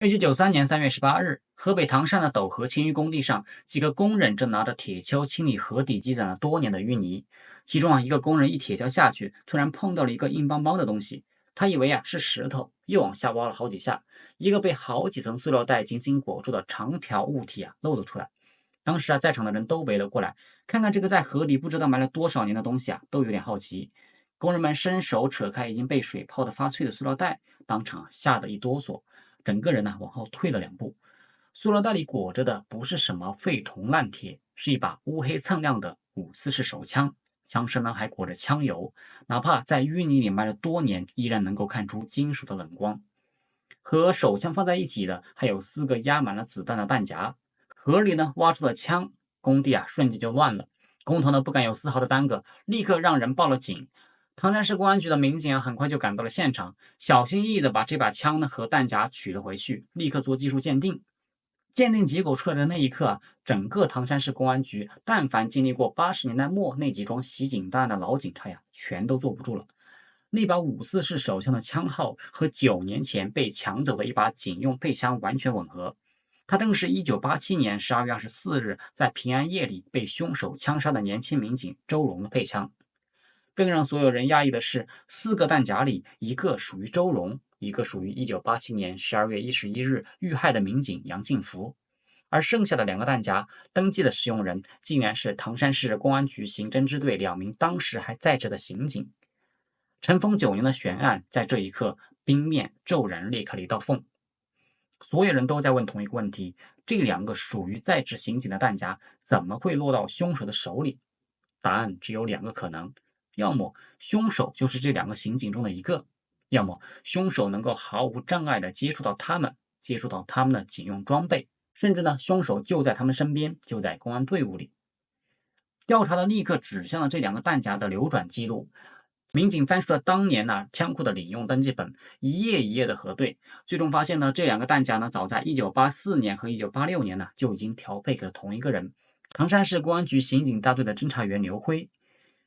1993年3月18日，河北唐山的斗河清淤工地上，几个工人正拿着铁锹清理河底积攒了多年的淤泥。其中一个工人一铁锹下去，突然碰到了一个硬邦邦的东西，他以为是石头，又往下挖了好几下，一个被好几层塑料袋紧紧裹住的长条物体露了出来。当时在场的人都围了过来，看看这个在河底不知道埋了多少年的东西都有点好奇。工人们伸手扯开已经被水泡得发脆的塑料袋，当场吓得一哆嗦，整个人往后退了2步。塑料袋里裹着的不是什么废铜烂铁，是一把乌黑锃亮的5.44式手枪，枪身还裹着枪油，哪怕在淤泥里埋了多年，依然能够看出金属的冷光。和手枪放在一起的还有4个压满了子弹的弹夹。河里挖出了枪，工地瞬间就乱了。工头不敢有丝毫的耽搁，立刻让人报了警。唐山市公安局的民警很快就赶到了现场，小心翼翼地把这把枪和弹夹取了回去，立刻做技术鉴定。鉴定结果出来的那一刻，整个唐山市公安局但凡经历过80年代末那几桩袭警大案的老警察全都坐不住了。那把5.44式手枪的枪号和9年前被抢走的一把警用配枪完全吻合，它正是1987年12月24日在平安夜里被凶手枪杀的年轻民警周荣的配枪。更让所有人压抑的是，4个弹夹里1个属于周荣，1个属于1987年12月11日遇害的民警杨进福，而剩下的2个弹夹登记的使用人竟然是唐山市公安局刑侦支队2名当时还在职的刑警。尘封9年的悬案在这一刻冰面骤然裂开了一道缝。所有人都在问同一个问题：这2个属于在职刑警的弹夹怎么会落到凶手的手里？答案只有2个可能，要么凶手就是这2个刑警中的一个，要么凶手能够毫无障碍地接触到他们的警用装备，甚至凶手就在他们身边，就在公安队伍里。调查立刻指向了这2个弹夹的流转记录。民警翻出了当年枪库的领用登记本，一页一页的核对，最终发现这2个弹夹早在1984年和1986年就已经调配给了同一个人，唐山市公安局刑警大队的侦查员刘辉。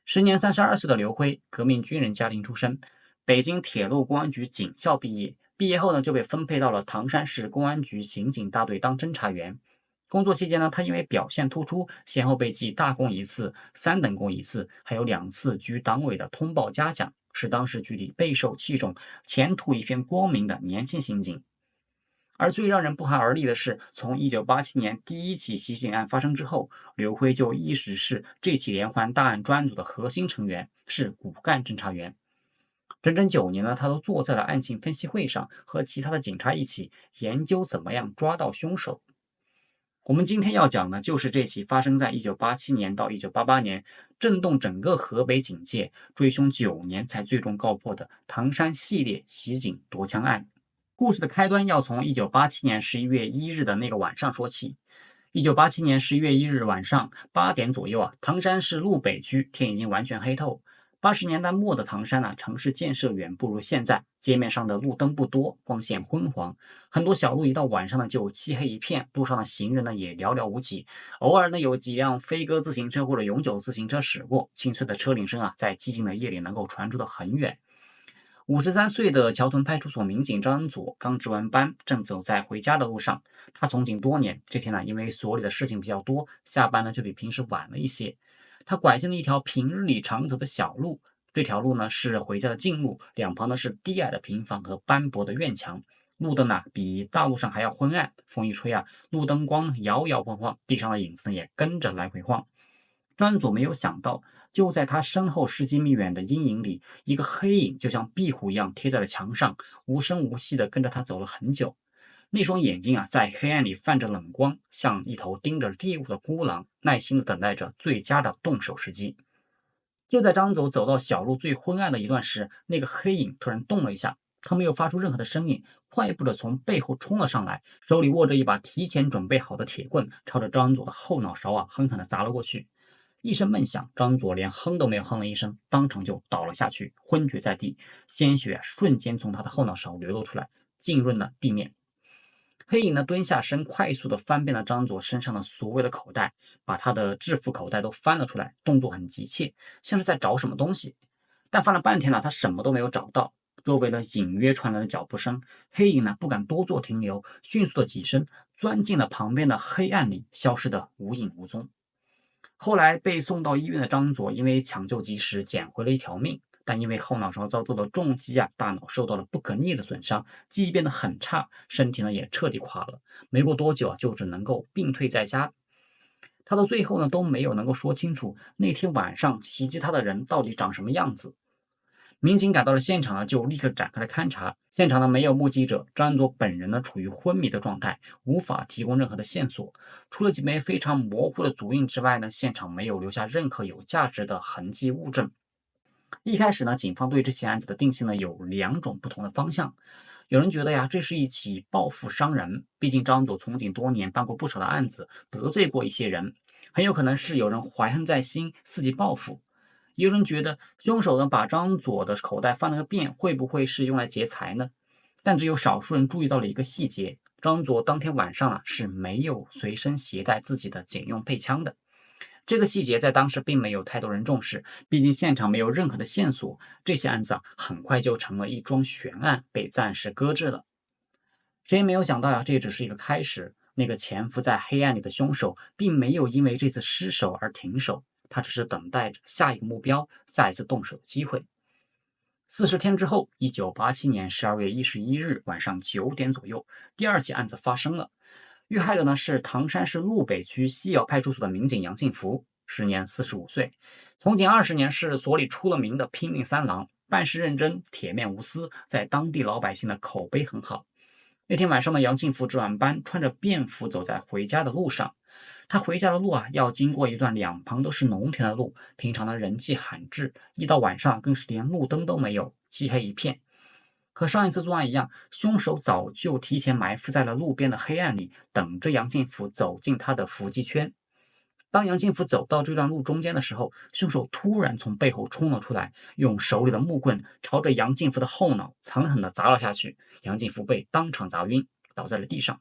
时年32岁的刘辉，革命军人家庭出身，北京铁路公安局警校毕业，毕业后就被分配到了唐山市公安局刑警大队当侦查员。工作期间他因为表现突出，先后被记大功1次、3等功1次，还有2次居党委的通报嘉奖，是当时局里备受器重、前途一片光明的年轻刑警。而最让人不寒而栗的是，从1987年第一起袭警案发生之后，刘辉就一直是这起连环大案专案组的核心成员，是骨干侦查员。整整9年他都坐在了案情分析会上，和其他的警察一起研究怎么样抓到凶手。我们今天要讲的就是这起发生在1987年到1988年，震动整个河北警界，追凶9年才最终告破的唐山系列袭警夺枪案。故事的开端要从1987年11月1日的那个晚上说起。1987年11月1日晚上8点左右唐山市路北区天已经完全黑透。80年代末的唐山城市建设远不如现在，街面上的路灯不多，光线昏黄，很多小路一到晚上就漆黑一片，路上的行人也寥寥无几，偶尔有几辆飞鸽自行车或者永久自行车驶过，清脆的车铃声在寂静的夜里能够传出的很远。53岁的桥屯派出所民警张恩佐刚值完班，正走在回家的路上。他从警多年，这天因为所里的事情比较多，下班就比平时晚了一些。他拐进了一条平日里常走的小路，这条路是回家的近路，两旁是低矮的平房和斑驳的院墙，路灯比大路上还要昏暗，风一吹路灯光摇摇晃晃，地上的影子也跟着来回晃。张佐没有想到，就在他身后10几米远的阴影里，一个黑影就像壁虎一样贴在了墙上，无声无息地跟着他走了很久。那双眼睛在黑暗里泛着冷光，像一头盯着猎物的孤狼，耐心地等待着最佳的动手时机。就在张佐走到小路最昏暗的一段时，那个黑影突然动了一下，他没有发出任何的声音，快步地从背后冲了上来，手里握着一把提前准备好的铁棍，朝着张佐的后脑勺狠狠地砸了过去。一声闷响，张佐连哼都没有哼了一声，当场就倒了下去，昏厥在地，鲜血瞬间从他的后脑勺流露出来，浸润了地面。黑影蹲下身，快速地翻遍了张佐身上的所有的口袋，把他的制服口袋都翻了出来，动作很急切，像是在找什么东西。但翻了半天他什么都没有找到。周围呢隐约传来了脚步声，黑影呢不敢多做停留，迅速的起身，钻进了旁边的黑暗里，消失得无影无踪。后来被送到医院的张佐，因为抢救及时，捡回了一条命。但因为后脑勺遭到了重击大脑受到了不可逆的损伤，记忆变得很差，身体呢也彻底垮了。没过多久就只能够病退在家。他到最后呢都没有能够说清楚那天晚上袭击他的人到底长什么样子。民警赶到了现场呢，就立刻展开了勘查。现场呢没有目击者，张安佐本人呢处于昏迷的状态，无法提供任何的线索。除了几枚非常模糊的足印之外呢，现场没有留下任何有价值的痕迹物证。一开始呢，警方对这起案子的定性呢有两种不同的方向。有人觉得这是一起报复伤人，毕竟张佐从警多年，办过不少的案子，得罪过一些人，很有可能是有人怀恨在心，伺机报复。也有人觉得凶手呢把张佐的口袋翻了个遍，会不会是用来劫财呢？但只有少数人注意到了一个细节，张佐当天晚上是没有随身携带自己的警用配枪的。这个细节在当时并没有太多人重视，毕竟现场没有任何的线索，这些案子很快就成了一桩悬案，被暂时搁置了。谁也没有想到这只是一个开始。那个潜伏在黑暗里的凶手，并没有因为这次失手而停手，他只是等待着下一个目标，下一次动手的机会。40天之后，1987年12月11日晚上9点左右，第二起案子发生了。遇害的呢是唐山市路北区西窑派出所的民警杨庆福，时年45岁，从警20年，是所里出了名的拼命三郎，办事认真，铁面无私，在当地老百姓的口碑很好。那天晚上的杨庆福值晚班，穿着便服走在回家的路上。他回家的路要经过一段两旁都是农田的路，平常的人迹罕至，一到晚上更是连路灯都没有，漆黑一片。和上一次作案一样，凶手早就提前埋伏在了路边的黑暗里，等着杨庆福走进他的伏击圈。当杨庆福走到这段路中间的时候，凶手突然从背后冲了出来，用手里的木棍朝着杨庆福的后脑残狠地砸了下去。杨庆福被当场砸晕，倒在了地上。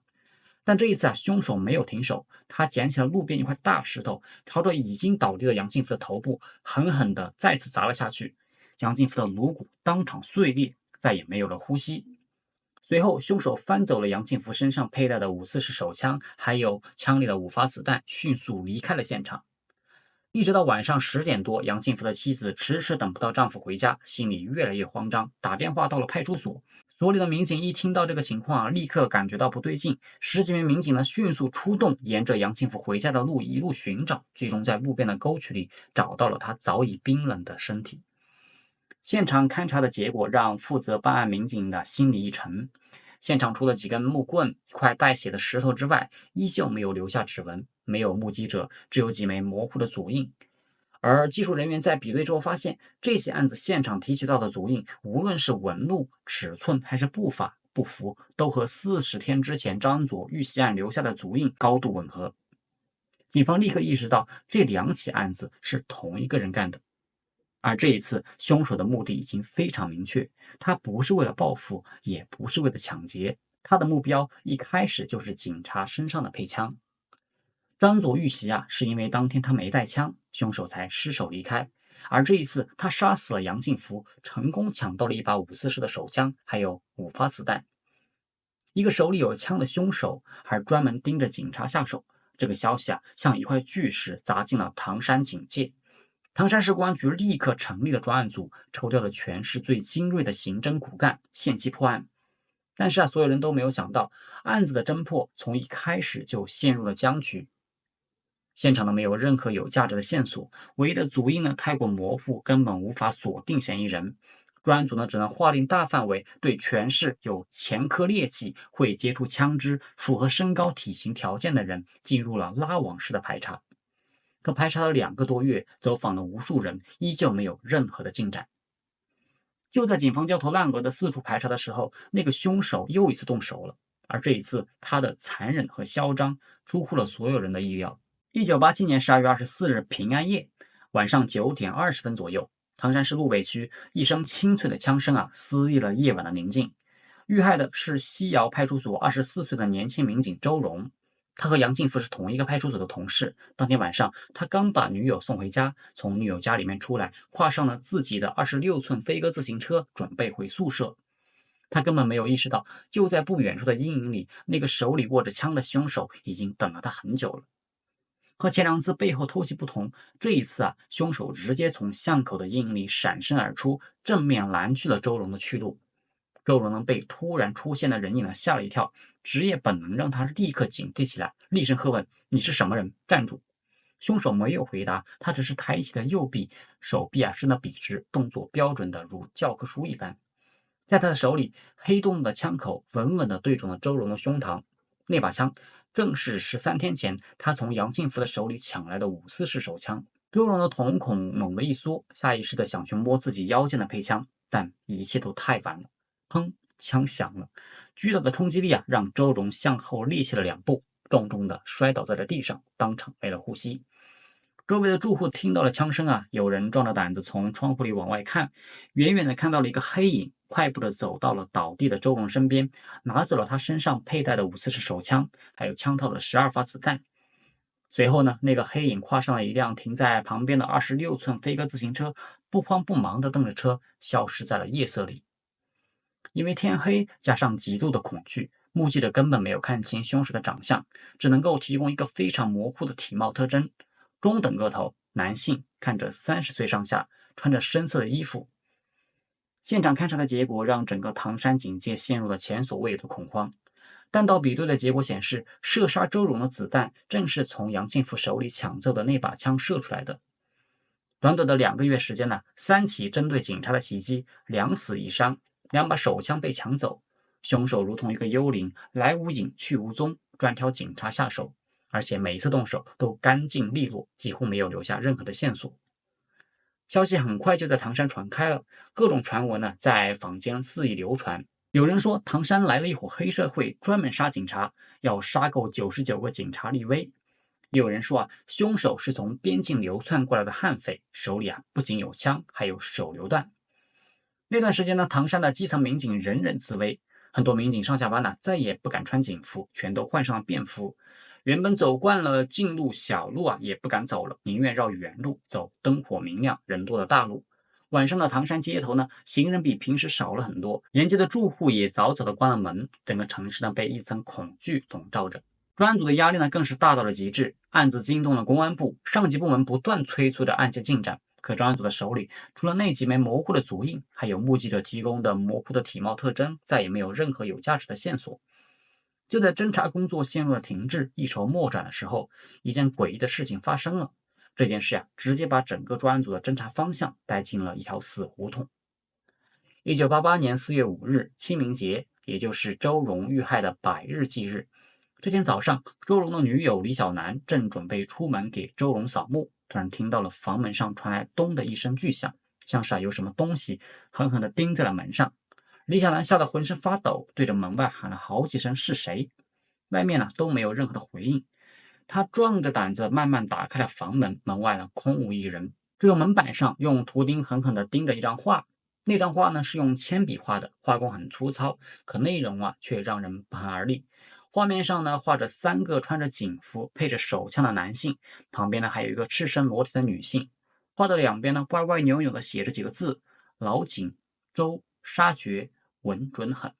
但这一次凶手没有停手，他捡起了路边一块大石头，朝着已经倒地的杨庆福的头部狠狠地再次砸了下去。杨庆福的颅骨当场碎裂，再也没有了呼吸。随后，凶手翻走了杨庆福身上佩戴的5.44手枪，还有枪里的5发子弹，迅速离开了现场。一直到晚上10点多，杨庆福的妻子迟迟等不到丈夫回家，心里越来越慌张，打电话到了派出所。所里的民警一听到这个情况立刻感觉到不对劲，10几名民警呢迅速出动，沿着杨庆福回家的路一路寻找，最终在路边的沟渠里找到了他早已冰冷的身体。现场勘查的结果让负责办案民警的心里一沉。现场除了几根木棍、一块带血的石头之外，依旧没有留下指纹，没有目击者，只有几枚模糊的足印。而技术人员在比对之后发现，这起案子现场提取到的足印，无论是纹路、尺寸还是步伐、步幅，都和40天之前张佐遇袭案留下的足印高度吻合。警方立刻意识到，这2起案子是同一个人干的。而这一次，凶手的目的已经非常明确，他不是为了报复，也不是为了抢劫，他的目标一开始就是警察身上的配枪。张佐遇袭是因为当天他没带枪，凶手才失手离开。而这一次，他杀死了杨庆福，成功抢到了一把5.44的手枪，还有5发子弹。一个手里有枪的凶手，还专门盯着警察下手，这个消息像一块巨石砸进了唐山警界。唐山市公安局立刻成立了专案组，抽调了全市最精锐的刑侦骨干，限期破案。但是所有人都没有想到，案子的侦破从一开始就陷入了僵局。现场呢没有任何有价值的线索，唯一的足印呢太过模糊，根本无法锁定嫌疑人。专案组呢只能划定大范围，对全市有前科劣迹、会接触枪支、符合身高体型条件的人进入了拉网式的排查。可排查了2个多月，走访了无数人，依旧没有任何的进展。就在警方焦头烂额的四处排查的时候，那个凶手又一次动手了。而这一次，他的残忍和嚣张出乎了所有人的意料。1987年12月24日平安夜晚上9点20分左右，唐山市路北区一声清脆的枪声撕裂了夜晚的宁静。遇害的是西窑派出所24岁的年轻民警周荣。他和杨进福是同一个派出所的同事。当天晚上，他刚把女友送回家，从女友家里面出来，跨上了自己的26寸飞鸽自行车，准备回宿舍。他根本没有意识到，就在不远处的阴影里，那个手里握着枪的凶手已经等了他很久了。和前两次背后偷袭不同，这一次啊，凶手直接从巷口的阴影里闪身而出，正面拦去了周荣的去路。周荣呢被突然出现的人影吓了一跳，职业本能让他立刻警惕起来，厉声喝问：“你是什么人？站住！”凶手没有回答，他只是抬起了右臂，手臂伸得笔直，动作标准的如教科书一般。在他的手里，黑洞的枪口稳稳地对准了周荣的胸膛。那把枪正是13天前他从杨庆福的手里抢来的544式手枪。周荣的瞳孔猛地一缩，下意识地想去摸自己腰间的配枪，但一切都太晚了。砰！枪响了，巨大的冲击力让周荣向后趔趄了2步，重重地摔倒在了地上，当场没了呼吸。周围的住户听到了枪声有人壮着胆子从窗户里往外看，远远地看到了一个黑影，快步地走到了倒地的周荣身边，拿走了他身上佩戴的544式手枪，还有枪套的12发子弹。随后呢，那个黑影跨上了一辆停在旁边的26寸飞鸽自行车，不慌不忙地蹬着车，消失在了夜色里。因为天黑加上极度的恐惧，目击者根本没有看清凶手的长相，只能够提供一个非常模糊的体貌特征：中等个头，男性，看着30岁上下，穿着深色的衣服。现场勘查的结果让整个唐山警界陷入了前所未有的恐慌。弹道比对的结果显示，射杀周荣的子弹正是从杨庆福手里抢走的那把枪射出来的。短短的2个月时间3起针对警察的袭击，2死1伤，2把手枪被抢走。凶手如同一个幽灵，来无影去无踪，专挑警察下手，而且每次动手都干净利落，几乎没有留下任何的线索。消息很快就在唐山传开了，各种传闻在坊间肆意流传。有人说唐山来了一伙黑社会，专门杀警察，要杀够99个警察立威。也有人说凶手是从边境流窜过来的悍匪，手里不仅有枪，还有手榴弹。那段时间呢，唐山的基层民警人人自危，很多民警上下班再也不敢穿警服，全都换上了便服。原本走惯了近路小路也不敢走了，宁愿绕远路，走灯火明亮人多的大路。晚上的唐山街头行人比平时少了很多，沿街的住户也早早的关了门，整个城市被一层恐惧笼罩着。专案组的压力更是大到了极致，案子惊动了公安部，上级部门不断催促着案件进展。可专案组的手里，除了那几枚模糊的足印，还有目击者提供的模糊的体貌特征，再也没有任何有价值的线索。就在侦查工作陷入了停滞、一筹莫展的时候，一件诡异的事情发生了。这件事直接把整个专案组的侦查方向带进了一条死胡同。1988年4月5日，清明节，也就是周荣遇害的100日忌日。这天早上，周荣的女友李小楠正准备出门给周荣扫墓，突然听到了房门上传来咚的一声巨响，像是有什么东西狠狠地钉在了门上。李小楠吓得浑身发抖，对着门外喊了好几声是谁，外面都没有任何的回应。他壮着胆子慢慢打开了房门，门外空无一人，只有门板上用图钉狠狠地钉着一张画。那张画是用铅笔画的，画工很粗糙，可内容却让人不寒而栗。画面上画着3个穿着警服、配着手枪的男性，旁边还有一个赤身裸体的女性。画的两边歪歪扭扭的写着几个字：老警、周、杀绝、稳准狠。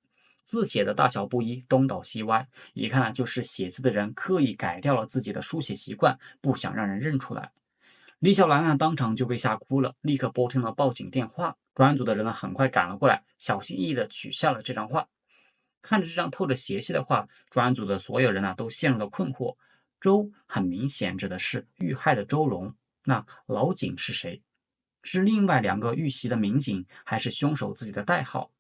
字写的大小不一，东倒西歪，一看就是写字的人刻意改掉了自己的书写习惯，不想让人认出来。李小兰当场就被吓哭了，立刻拨通了报警电话。专案组的人很快赶了过来，小心翼翼地取下了这张画。看着这张透着邪气的画，专案组的所有人都陷入了困惑。周很明显指的是遇害的周荣，那老警是谁？是另外2个遇袭的民警，还是凶手自己的代号？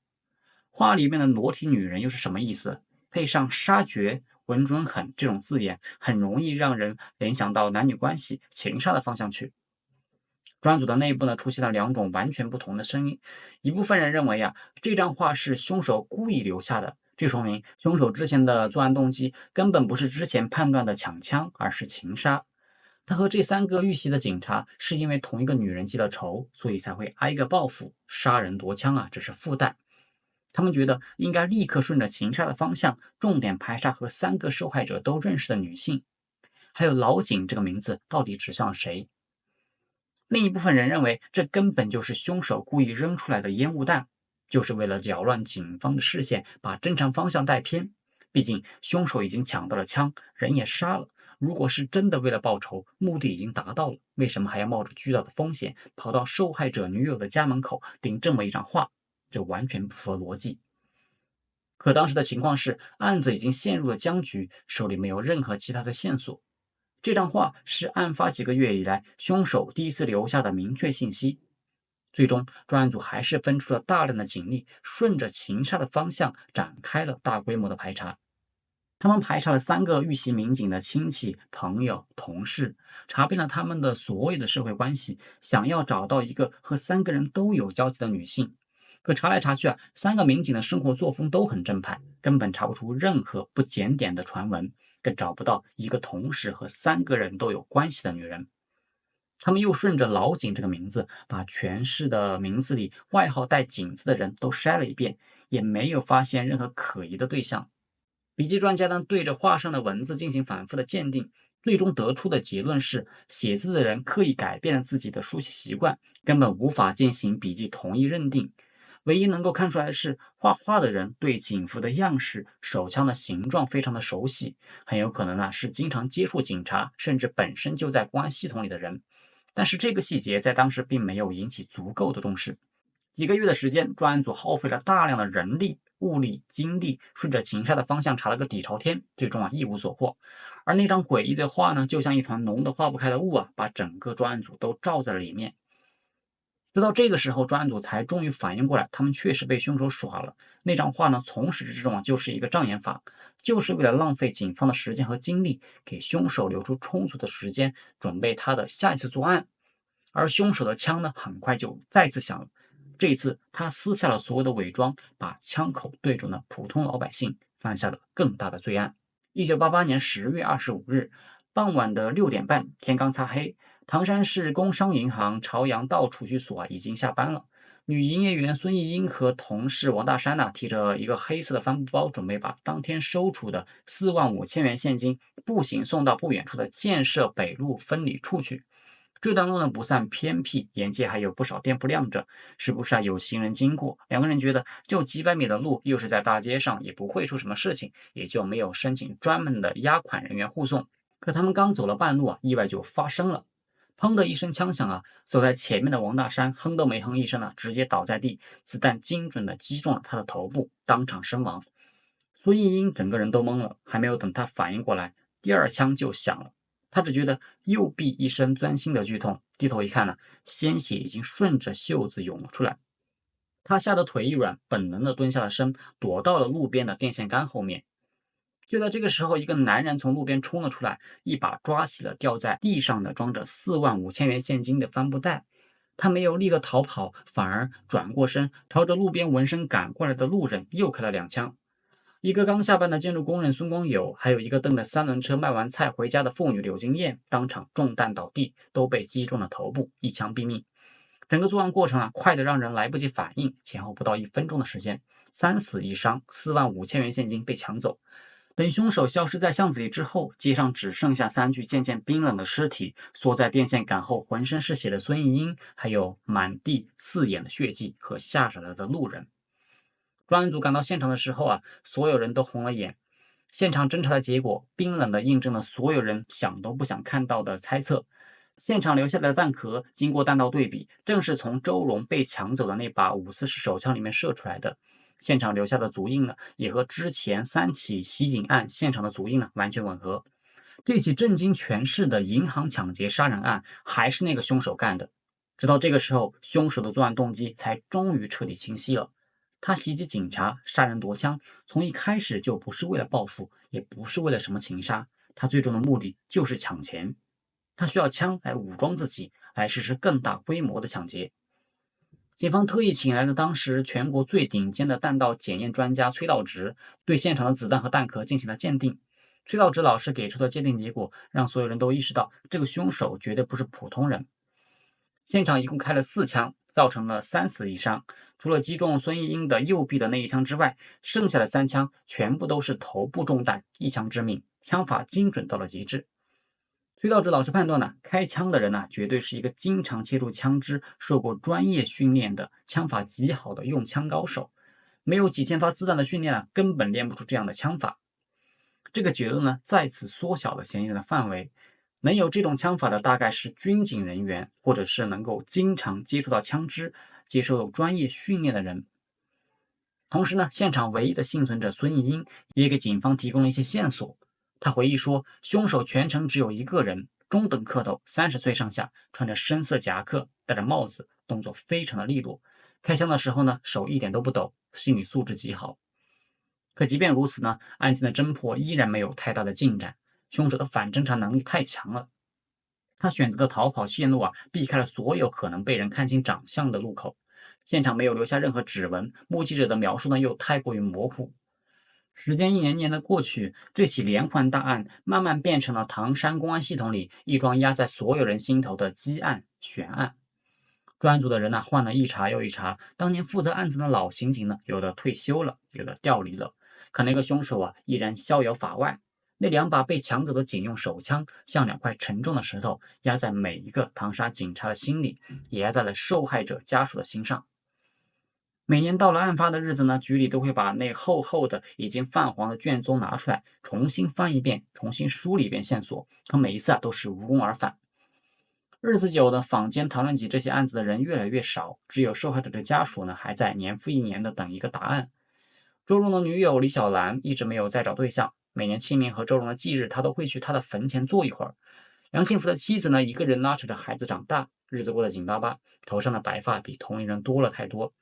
画里面的裸体女人又是什么意思？配上杀绝、稳准狠这种字眼，很容易让人联想到男女关系、情杀的方向去。专案组的内部出现了2种完全不同的声音。一部分人认为这张画是凶手故意留下的，这说明凶手之前的作案动机根本不是之前判断的抢枪，而是情杀。他和这3个遇袭的警察是因为同一个女人记了仇，所以才会挨个报复，杀人夺枪只是附带。他们觉得应该立刻顺着情杀的方向，重点排查和3个受害者都认识的女性，还有老井这个名字到底指向了谁。另一部分人认为，这根本就是凶手故意扔出来的烟雾弹，就是为了扰乱警方的视线，把侦查方向带偏。毕竟凶手已经抢到了枪，人也杀了。如果是真的为了报仇，目的已经达到了，为什么还要冒着巨大的风险，跑到受害者女友的家门口顶这么一场话？这完全不符合逻辑。可当时的情况是，案子已经陷入了僵局，手里没有任何其他的线索。这张画是案发几个月以来凶手第一次留下的明确信息。最终，专案组还是分出了大量的警力，顺着情杀的方向展开了大规模的排查。他们排查了3个遇袭民警的亲戚、朋友、同事，查遍了他们的所有的社会关系，想要找到一个和3个人都有交集的女性。可查来查去3个民警的生活作风都很正派，根本查不出任何不检点的传闻，更找不到一个同时和3个人都有关系的女人。他们又顺着老井这个名字，把全市的名字里外号带井字的人都筛了一遍，也没有发现任何可疑的对象。笔记专家呢，对着画上的文字进行反复的鉴定，最终得出的结论是，写字的人刻意改变了自己的书写习惯，根本无法进行笔迹同一认定。唯一能够看出来的是，画画的人对警服的样式、手枪的形状非常的熟悉，很有可能是经常接触警察，甚至本身就在公安系统里的人。但是这个细节在当时并没有引起足够的重视。几个月的时间，专案组耗费了大量的人力、物力、精力，顺着情杀的方向查了个底朝天，最终一无所获。而那张诡异的画呢，就像一团浓得化不开的雾把整个专案组都罩在了里面。直到这个时候，专案组才终于反应过来，他们确实被凶手耍了。那张画呢，从始至终就是一个障眼法，就是为了浪费警方的时间和精力，给凶手留出充足的时间准备他的下一次作案。而凶手的枪呢，很快就再次响了。这一次，他撕下了所有的伪装，把枪口对准了普通老百姓，犯下了更大的罪案。1988年10月25日傍晚的6点半，天刚擦黑，唐山市工商银行朝阳道储蓄所已经下班了。女营业员孙艺英和同事王大山提着一个黑色的帆布包，准备把当天收储的45000元现金步行送到不远处的建设北路分理处去。这段路呢不算偏僻，沿街还有不少店铺亮着，时不时有行人经过。两个人觉得就几百米的路，又是在大街上，也不会出什么事情，也就没有申请专门的押款人员护送。可他们刚走了半路意外就发生了。砰的一声枪响走在前面的王大山哼都没哼一声直接倒在地，子弹精准的击中了他的头部，当场身亡。苏艺英整个人都懵了，还没有等他反应过来，第二枪就响了。他只觉得右臂一身钻心的剧痛，低头一看鲜血已经顺着袖子涌了出来。他吓得腿一软，本能的蹲下了身，躲到了路边的电线杆后面。就在这个时候，一个男人从路边冲了出来，一把抓起了掉在地上的装着45000元现金的帆布袋。他没有立刻逃跑，反而转过身，朝着路边闻声赶过来的路人又开了2枪。一个刚下班的建筑工人孙光友，还有一个蹬着3轮车卖完菜回家的妇女柳金燕，当场中弹倒地，都被击中了头部，一枪毙命。整个作案过程快得让人来不及反应，前后不到1分钟的时间，3死1伤，45000元现金被抢走。等凶手消失在巷子里之后，街上只剩下3具渐渐冰冷的尸体，缩在电线杆后浑身是血的孙艺英，还有满地刺眼的血迹和吓傻了的路人。专案组赶到现场的时候所有人都红了眼。现场侦查的结果冰冷地印证了所有人想都不想看到的猜测。现场留下来的弹壳经过弹道对比，正是从周荣被抢走的那把544手枪里面射出来的。现场留下的足印也和之前3起袭警案现场的足印完全吻合。这起震惊全市的银行抢劫杀人案还是那个凶手干的。直到这个时候，凶手的作案动机才终于彻底清晰了。他袭击警察、杀人夺枪，从一开始就不是为了报复，也不是为了什么情杀，他最终的目的就是抢钱。他需要枪来武装自己，来实施更大规模的抢劫。警方特意请来了当时全国最顶尖的弹道检验专家崔道直，对现场的子弹和弹壳进行了鉴定。崔道直老师给出的鉴定结果，让所有人都意识到这个凶手绝对不是普通人。现场一共开了4枪，造成了3死1伤。除了击中孙逸英的右臂的那一枪之外，剩下的3枪全部都是头部中弹，一枪致命，枪法精准到了极致。崔道直老师判断呢，开枪的人呢，绝对是一个经常切入枪支、受过专业训练的、枪法极好的用枪高手。没有几千发子弹的训练啊，根本练不出这样的枪法。这个结论呢，再次缩小了嫌疑人的范围。能有这种枪法的，大概是军警人员，或者是能够经常接触到枪支、接受专业训练的人。同时呢，现场唯一的幸存者孙逸英也给警方提供了一些线索。他回忆说，凶手全程只有一个人，中等个头，30岁上下，穿着深色夹克，戴着帽子，动作非常的利落。开枪的时候呢，手一点都不抖，心理素质极好。可即便如此呢，案件的侦破依然没有太大的进展。凶手的反侦查能力太强了，他选择的逃跑线路啊，避开了所有可能被人看清长相的路口。现场没有留下任何指纹，目击者的描述呢又太过于模糊。时间一年年的过去，这起连环大案慢慢变成了唐山公安系统里一桩压在所有人心头的积案悬案。专案组的人呢，换了一茬又一茬，当年负责案子的老刑警呢，有的退休了，有的调离了，可那个凶手啊，依然逍遥法外。那2把被抢走的警用手枪，像2块沉重的石头，压在每一个唐沙警察的心里，也压在了受害者家属的心上。每年到了案发的日子呢，局里都会把那厚厚的、已经泛黄的卷宗拿出来，重新翻一遍，重新梳理一遍线索，可每一次啊都是无功而返。日子久了，坊间谈论起这些案子的人越来越少，只有受害者的家属呢，还在年复一年的等一个答案。周荣的女友李小兰一直没有再找对象，每年清明和周荣的忌日，他都会去他的坟前坐一会儿。梁庆福的妻子呢，一个人拉扯着孩子长大，日子过得紧巴巴，头上的白发比同龄人多了太多。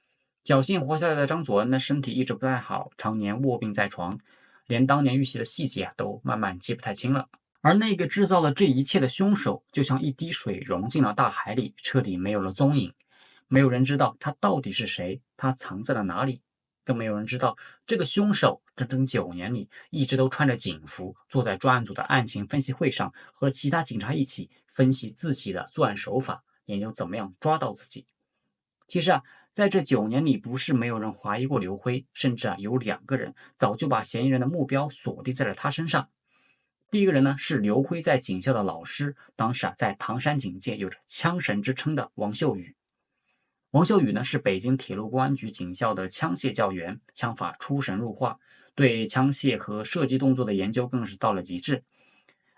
侥幸活下来的张佐恩呢，身体一直不太好，常年卧病在床，连当年遇袭的细节啊，都慢慢记不太清了。而那个制造了这一切的凶手，就像一滴水融进了大海里，彻底没有了踪影。没有人知道他到底是谁，他藏在了哪里，更没有人知道这个凶手整整9年里一直都穿着警服，坐在专案组的案情分析会上，和其他警察一起分析自己的作案手法，研究怎么样抓到自己。其实啊，在这9年里，不是没有人怀疑过刘辉，甚至啊有2个人早就把嫌疑人的目标锁定在了他身上。第一个人呢是刘辉在警校的老师，当时啊在唐山警界有着枪神之称的王秀宇。王秀宇呢是北京铁路公安局警校的枪械教员，枪法出神入化，对枪械和射击动作的研究更是到了极致。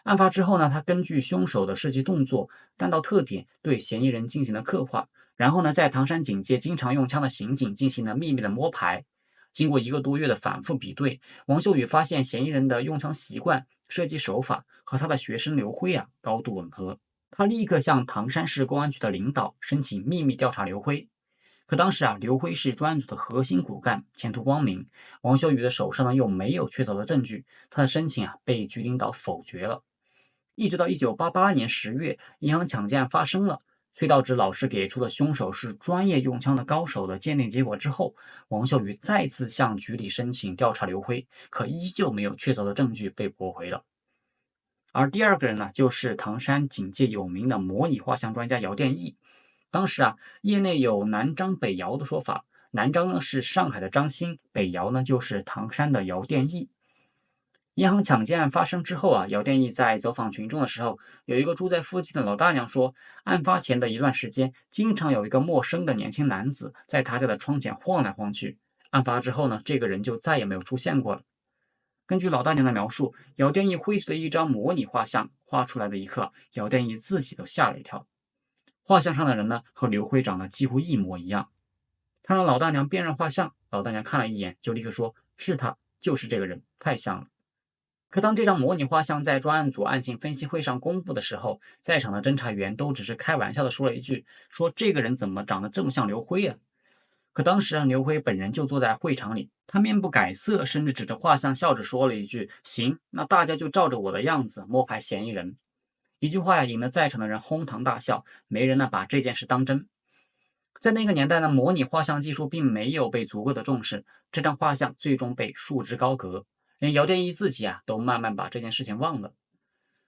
案发之后呢，他根据凶手的射击动作、弹道特点，对嫌疑人进行了刻画，然后呢，在唐山警界经常用枪的刑警进行了秘密的摸排。经过1个多月的反复比对，王秀宇发现嫌疑人的用枪习惯、射击手法和他的学生刘辉啊高度吻合。他立刻向唐山市公安局的领导申请秘密调查刘辉。可当时啊，刘辉是专案组的核心骨干，前途光明。王秀宇的手上呢又没有确凿的证据，他的申请啊被局领导否决了。一直到1988年10月，银行抢劫案发生了。崔道直老师给出的凶手是专业用枪的高手的鉴定结果之后，王秀宇再次向局里申请调查刘辉，可依旧没有确凿的证据，被驳回了。而第2个人呢，就是唐山警界有名的模拟画像专家姚殿义。当时啊，业内有南张北姚的说法，南张呢是上海的张欣，北姚呢就是唐山的姚殿义。银行抢劫案发生之后啊，姚殿义在走访群众的时候，有一个住在附近的老大娘说，案发前的一段时间，经常有一个陌生的年轻男子在他家的窗前晃来晃去。案发之后呢，这个人就再也没有出现过了。根据老大娘的描述，姚殿义绘制的一张模拟画像画出来的一刻，姚殿义自己都吓了一跳。画像上的人呢，和刘辉长得几乎一模一样。他让老大娘辨认画像，老大娘看了一眼，就立刻说：“是他，就是这个人，太像了。”可当这张模拟画像在专案组案情分析会上公布的时候，在场的侦查员都只是开玩笑的说了一句：“说这个人怎么长得这么像刘辉啊？”可当时啊，刘辉本人就坐在会场里，他面不改色，甚至指着画像笑着说了一句：“行，那大家就照着我的样子摸排嫌疑人。”一句话呀，引得在场的人哄堂大笑，没人呢把这件事当真。在那个年代呢，模拟画像技术并没有被足够的重视，这张画像最终被束之高阁，连姚殿义自己啊都慢慢把这件事情忘了。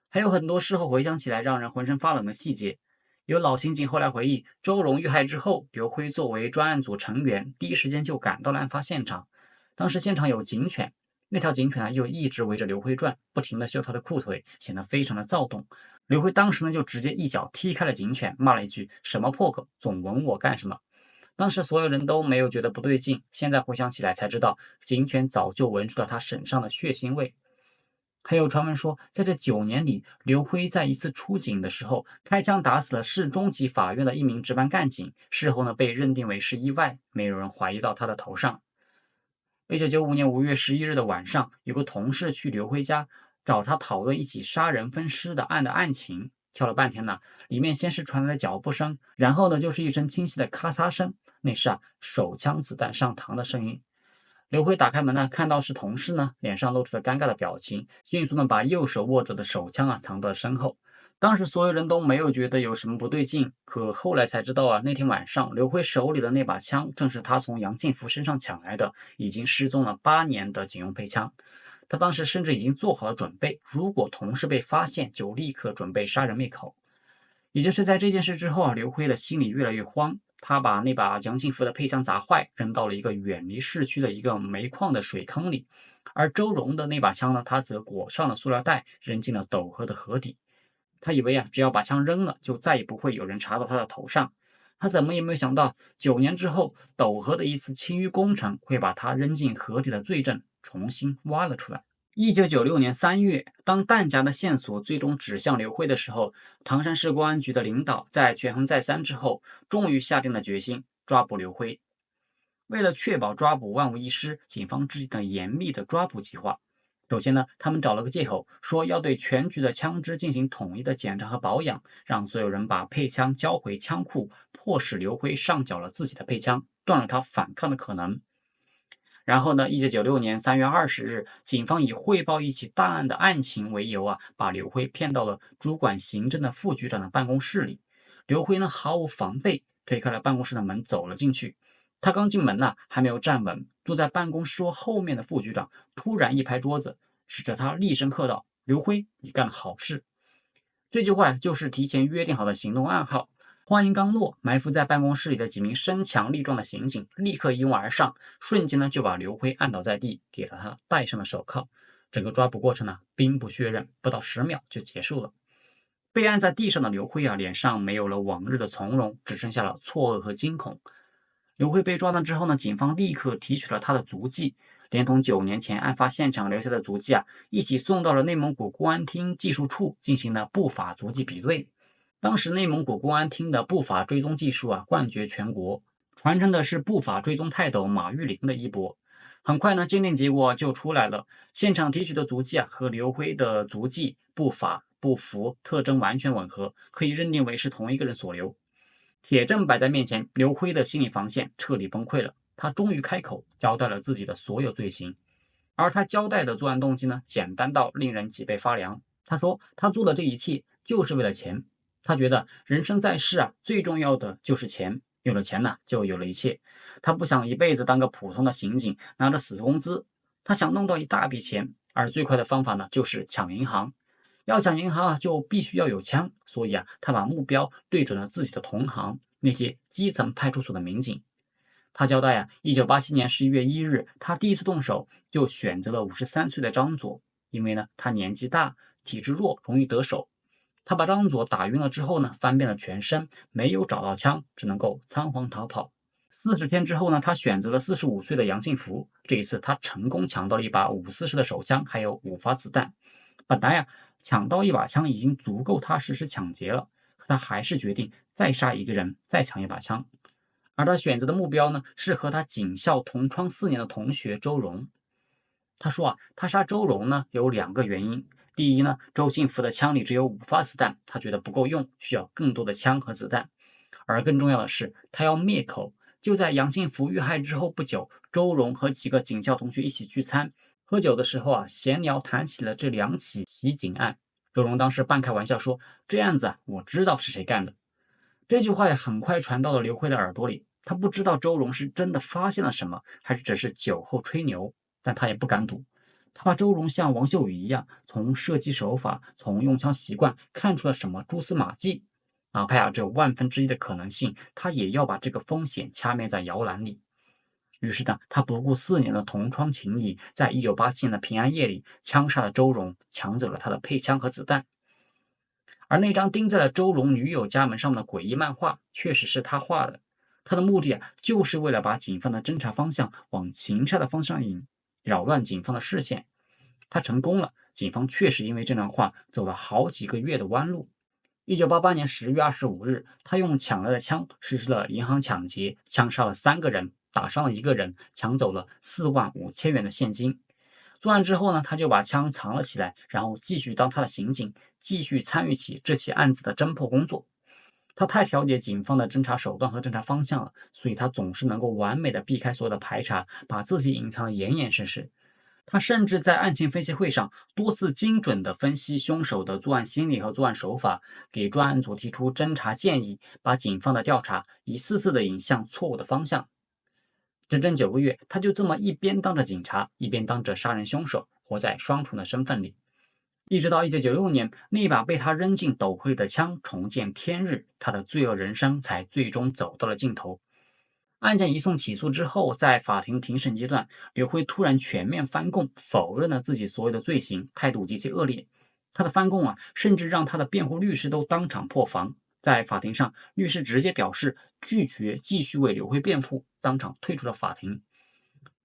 还有很多事后回想起来让人浑身发冷的细节。有老刑警后来回忆，周荣遇害之后，刘辉作为专案组成员，第一时间就赶到了案发现场。当时现场有警犬，那条警犬呢又一直围着刘辉转，不停地嗅他的裤腿，显得非常的躁动。刘辉当时呢就直接一脚踢开了警犬，骂了一句什么破狗，总闻我干什么。当时所有人都没有觉得不对劲，现在回想起来才知道，警犬早就闻出了他身上的血腥味。还有传闻说，在这9年里，刘辉在一次出警的时候，开枪打死了市中级法院的一名值班干警，事后呢被认定为是意外，没有人怀疑到他的头上。1995年5月11日的晚上，有个同事去刘辉家找他讨论一起杀人分尸的案情，敲了半天呢，里面先是传来了脚步声，然后呢就是一声清晰的咔嚓声，那是手枪子弹上膛的声音。刘辉打开门呢，看到是同事呢，脸上露出了尴尬的表情，迅速呢把右手握着的手枪藏到了身后。当时所有人都没有觉得有什么不对劲，可后来才知道那天晚上刘辉手里的那把枪正是他从杨庆福身上抢来的，已经失踪了8年的警用配枪。他当时甚至已经做好了准备，如果同事被发现，就立刻准备杀人灭口。也就是在这件事之后刘辉的心里越来越慌，他把那把杨庆福的配枪砸坏，扔到了一个远离市区的一个煤矿的水坑里。而周荣的那把枪呢，他则裹上了塑料袋，扔进了斗河的河底。他以为只要把枪扔了，就再也不会有人查到他的头上。他怎么也没有想到，9年之后，斗河的一次清淤工程会把他扔进河底的罪证重新挖了出来。1996年3月，当弹夹的线索最终指向刘辉的时候，唐山市公安局的领导在权衡再三之后，终于下定了决心抓捕刘辉。为了确保抓捕万无一失，警方制定了严密的抓捕计划。首先呢，他们找了个借口，说要对全局的枪支进行统一的检查和保养，让所有人把配枪交回枪库，迫使刘辉上缴了自己的配枪，断了他反抗的可能。然后呢，1996年3月20日，警方以汇报一起大案的案情为由把刘辉骗到了主管刑侦的副局长的办公室里。刘辉呢毫无防备，推开了办公室的门，走了进去。他刚进门还没有站稳，坐在办公室桌后面的副局长突然一拍桌子，指着他厉声喝道：刘辉，你干了好事。这句话就是提前约定好的行动暗号。话音刚落，埋伏在办公室里的几名身强力壮的刑警立刻一拥而上，瞬间就把刘辉按倒在地，给了他戴上了手铐。整个抓捕过程兵不血刃，不到10秒就结束了。被按在地上的刘辉脸上没有了往日的从容，只剩下了错愕和惊恐。刘辉被抓到之后呢，警方立刻提取了他的足迹，连同9年前案发现场留下的足迹一起送到了内蒙古公安厅技术处进行了步法足迹比对。当时内蒙古公安厅的步法追踪技术冠绝全国，传承的是步法追踪泰斗马玉林的衣钵。很快呢，鉴定结果就出来了，现场提取的足迹和刘辉的足迹、步法、步幅特征完全吻合，可以认定为是同一个人所留。铁证摆在面前，刘辉的心理防线彻底崩溃了，他终于开口交代了自己的所有罪行。而他交代的作案动机呢，简单到令人脊背发凉。他说他做的这一切就是为了钱，他觉得人生在世最重要的就是钱，有了钱就有了一切。他不想一辈子当个普通的刑警，拿着死工资，他想弄到一大笔钱，而最快的方法呢，就是抢银行。要抢银行就必须要有枪，所以他把目标对准了自己的同行，那些基层派出所的民警。他交代1987年11月1日，他第一次动手就选择了53岁的张佐，因为呢他年纪大，体质弱，容易得手。他把张佐打晕了之后呢，翻遍了全身，没有找到枪，只能够仓皇逃跑。40天之后呢，他选择了45岁的杨庆福，这一次他成功抢到了一把544的手枪，还有5发子弹。本来抢到一把枪已经足够他实施抢劫了，可他还是决定再杀一个人，再抢一把枪。而他选择的目标呢，是和他警校同窗4年的同学周荣。他说他杀周荣呢有2个原因。第一呢，周庆福的枪里只有5发子弹，他觉得不够用，需要更多的枪和子弹。而更重要的是，他要灭口。就在杨庆福遇害之后不久，周荣和几个警校同学一起聚餐，喝酒的时候闲聊谈起了这2起袭警案。周荣当时半开玩笑说：“这样子我知道是谁干的。”这句话很快传到了刘辉的耳朵里。他不知道周荣是真的发现了什么，还是只是酒后吹牛，但他也不敢赌。他怕周荣像王秀宇一样，从射击手法、从用枪习惯看出了什么蛛丝马迹。哪怕只有1/1000的可能性，他也要把这个风险掐灭在摇篮里。于是呢，他不顾4年的同窗情谊，在1987年的平安夜里枪杀了周荣，抢走了他的配枪和子弹。而那张钉在了周荣女友家门上的诡异漫画，确实是他画的。他的目的就是为了把警方的侦查方向往情杀的方向引，扰乱警方的视线。他成功了，警方确实因为这张画走了好几个月的弯路。1988年10月25日，他用抢来的枪实施了银行抢劫，枪杀了3个人，打伤了1个人，抢走了45000元的现金。作案之后呢，他就把枪藏了起来，然后继续当他的刑警，继续参与起这起案子的侦破工作。他太了解警方的侦查手段和侦查方向了，所以他总是能够完美的避开所有的排查，把自己隐藏得严严实实。他甚至在案情分析会上多次精准地分析凶手的作案心理和作案手法，给专案组提出侦查建议，把警方的调查一次次地引向错误的方向。整整9个月，他就这么一边当着警察，一边当着杀人凶手，活在双重的身份里。一直到1996年，那把被他扔进斗河里的枪重见天日，他的罪恶人生才最终走到了尽头。案件移送起诉之后，在法庭庭审阶段，刘辉突然全面翻供，否认了自己所有的罪行，态度极其恶劣。他的翻供甚至让他的辩护律师都当场破防。在法庭上，律师直接表示拒绝继续为刘辉辩护，当场退出了法庭。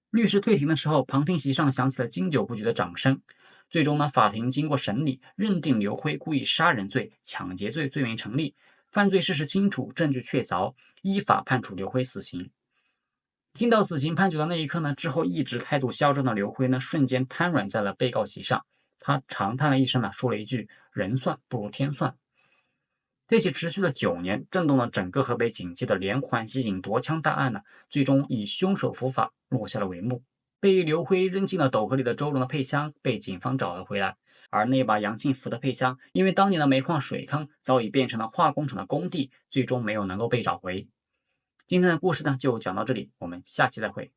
律师退庭的时候，旁听席上响起了经久不绝的掌声。最终呢，法庭经过审理，认定刘辉故意杀人罪、抢劫罪罪名成立，犯罪事实清楚，证据确凿，依法判处刘辉死刑。听到死刑判决的那一刻呢，之后一直态度嚣张的刘辉呢，瞬间瘫软在了被告席上。他长叹了一声说了一句：“人算不如天算。”这起持续了9年，震动了整个河北警界的连环袭警夺枪大案最终以凶手伏法落下了帷幕。被刘辉扔进了斗河里的周荣的配枪被警方找了回来，而那把杨庆福的配枪，因为当年的煤矿水坑早已变成了化工厂的工地，最终没有能够被找回。今天的故事呢，就讲到这里，我们下期再会。